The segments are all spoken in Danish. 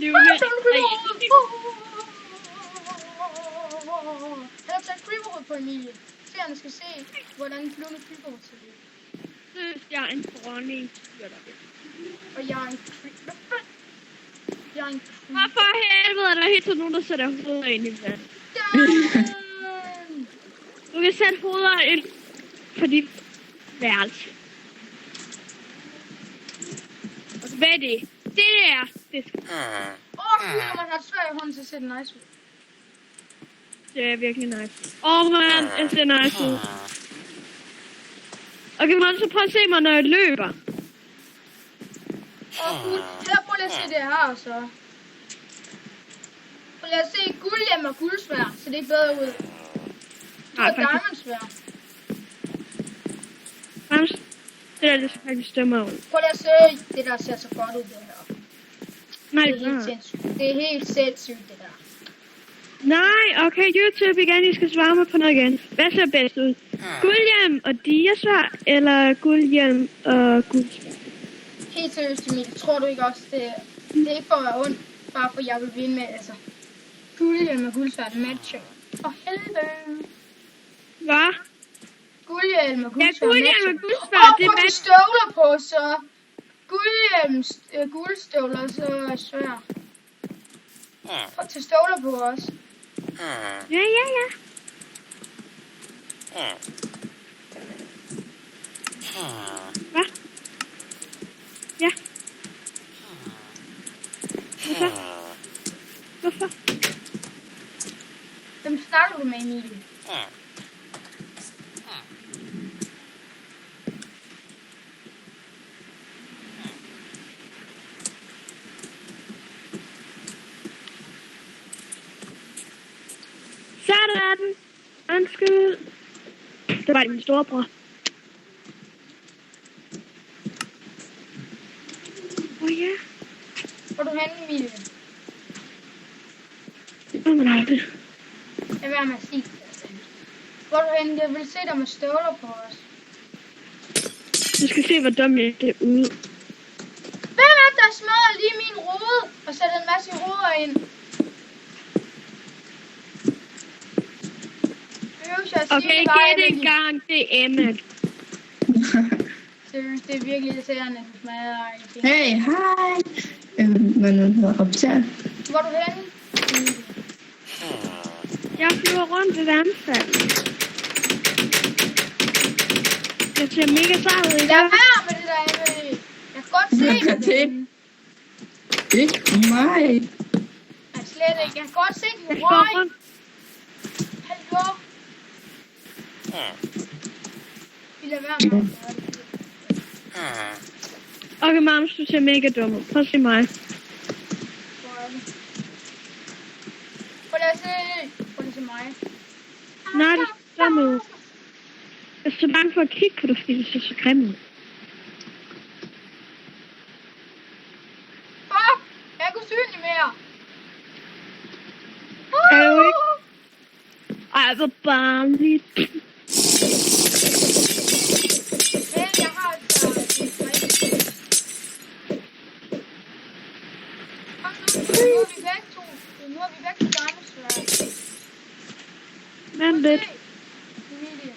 flyvende. Han har taget creeperhovedet på Emilie. Seerne skal se, hvordan en flyvende creeperhoved ser ud. Jeg er en dronning. Og jeg er en creeper. Hvorfor helvede er der helt tiden nogen, der sætter hovedet ind i vandet? Du kan sætte hovedet ind på dit værelse. Og hvad er det? Det er det skal. Man har et svær i hånden til at se det nice ud. Det er virkelig nice. Man, det ser nice ud. Okay, man, så prøv at se mig, når jeg løber. Prøv lige at se det her, så. Prøv lige at se guldhjem og guldsvær, så det er bedre ud. Det er diamondsvær. Det der, det faktisk stemmer ud. Prøv lige at se, det der ser så godt ud, det her. Nej, det er helt sindssygt. Det er helt sindssygt, det der. Nej, okay, YouTube igen, I skal svare mig på noget igen. Hvad ser bedst ud? Guldhjem og diasvær, eller guldhjem og guldsvær? Helt seriøst, Emilie, tror du ikke også, det er ikke for at være ondt, bare for jeg vil vinde med, altså. Guldhjelm og guldsvær, det matcher. For helvede. Hvad? Guldhjelm og guldsvær. Ja, guldhjelm og guldsvær, det er matcher. Støvler på, så. Guldhjelm, guldstøvler, så svær. Og til støvler på også. Ja. Hvad? Ja. Hvorfor? Hvem snakker du med, Emilie? Sådan. Undskyld. Det var min storebror. Ja. Hvor er du henne, Emilie? Men aldrig. Jeg vil have med at sige det. Hvor er du henne? Jeg vil se dig med støvler på os. Du skal se, hvor dum jeg er ude. Hvem er der smadrer lige min rode og sætter en masse roder ind? Okay, gæt en gang, det er Emma. Seriøst, det er virkelig irriterende, at du smadrer i. Hey, hej. Men hvad optager? Hvor er du henne? Jeg flyver rundt ved vandfald. Jeg ser mega sej ud i dag. Lad være med det der, Emily. Jeg kan godt se det. Ikke mig. Jeg slet ikke. Jeg kan godt se den røg. Hallo? Vi lader være med at gøre det. Okay, Mams, du ser mega dum ud. Prøv at se mig. Prøv lige at se mig. Nej, det ser dum ud. Jeg er så bange for at kigge på dig, fordi du ser så grim ud. Fuck! Jeg er ikke usynlig mere. Er du ikke? Ej, hvor barnligt. Jeg har altså... Kom nu, nu er vi væk to. Nu er vi væk til diamondsvær. Vent lidt. Emilie.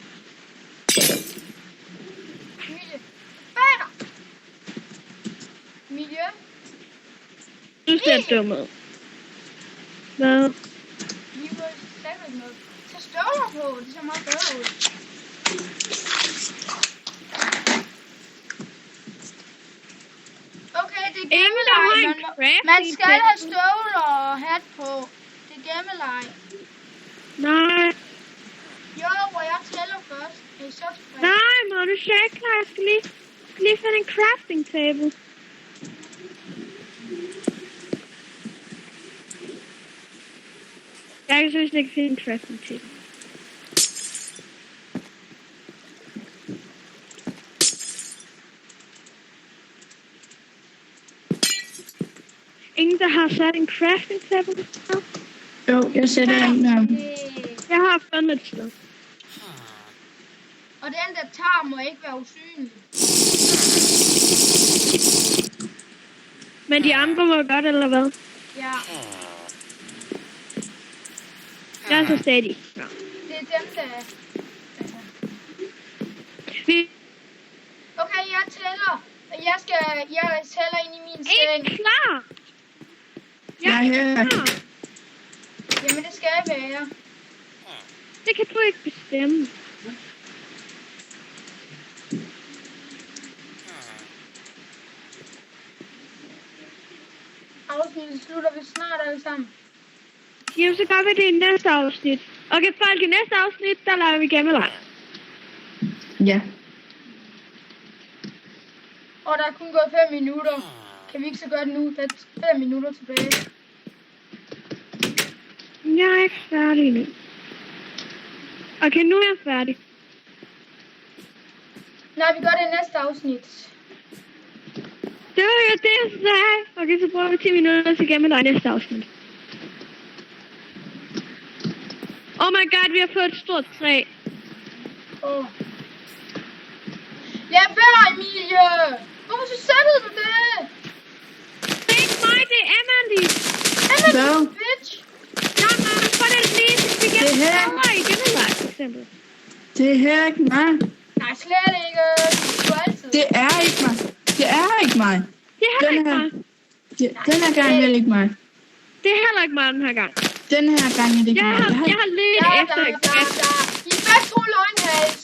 Bag dig! Emilie? Du ser dum ud. Hvad? Vi var sikkert noget. Så støvler på, det ser meget bedre ud. Okay, det er gemmeleg. Man skal have støvler og hat på. Det er gemmeleg. Nej. Jo, hvor jeg tæller først. Er I så spring? Nej, må du ikke klar. Jeg skal lige finde en crafting table. Jeg kan selvfølgelig ikke finde en crafting table. Ingen, der har sat en crafting table? Jo, jeg sætter en her. Jeg har fundet et sted. Og den, der tager, må ikke være usynlig. Men de andre må godt, eller hvad? Ja, Jeg er så stadig. Ja. det er dem, der... Altså. Vi Okay, jeg tæller. Jeg tæller ind i min er seng. klar. Jeg er her. klar. Jamen, det skal være. Det kan du ikke bestemme. Afsnittet slutter vi snart alle sammen. Jamen, så gør vi det i næste afsnit. Okay, folk, i næste afsnit, der laver vi gemmeleg. Ja. Og der er kun gået 5 minutter. Kan vi ikke så gøre det nu? Der er 5 minutter tilbage. Jeg er ikke færdig nu. Okay, nu er jeg færdig. Nej, vi gør det i næste afsnit. Det var jo det, jeg sagde. Okay, så bruger vi 10 minutter til gemmeleg i næste afsnit. Oh my god, vi har fået et stort træ. Åh. Lad være, Emilie! Hvorfor så sættede du det? Det er ikke mig, det er Emily. Hvad? Bitch! Nej, for det lige, så vi kan Det her. i gemmeleg, for eksempel. Det er her ikke mig. Nej, slet ikke. Du altid. Det er ikke mig. Det er ikke mig. Det er heller Den ikke her. mig. Den her gang er det ikke mig. Det er heller ikke mig den her gang. Den her gang er det ikke mig. Jeg har ledt Ja, efter der. I er begge to løgnhals.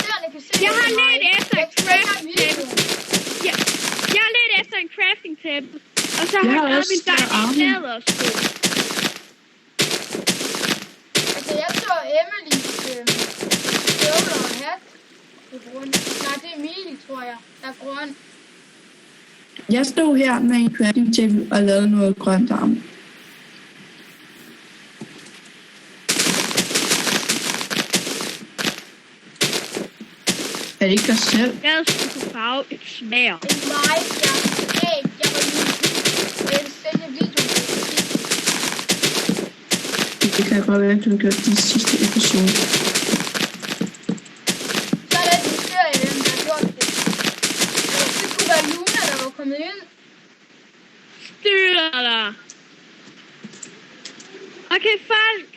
Seerne kan se Jeg det har for mig. ledt efter Jeg et skal ikke have crafting video. table. Jeg har ledt efter en crafting table. Og så Jeg har har jeg også min dejlige arme. lædersko. Altså, jeg så Emilys støvler og hat på grund. Nej, det er Emilie, tror jeg. Der er grøn. Jeg stod her med en crafting table og lavede noget grønt arm. Er det ikke dig selv? Jeg skulle kunne farve et svær. En live, jeg var YouTube. Og jeg vil sende video. Det kan godt være, at du har gjort den sidste episode. Så er der et mysterie, hvem der har gjort det. Det kunne være Luna, der var kommet ind. Styrer dig. Okay, folk.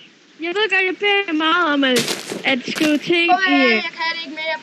Jeg ved godt, jeg beder jer meget om at skrive ting Okay, i... jeg kan det ikke mere.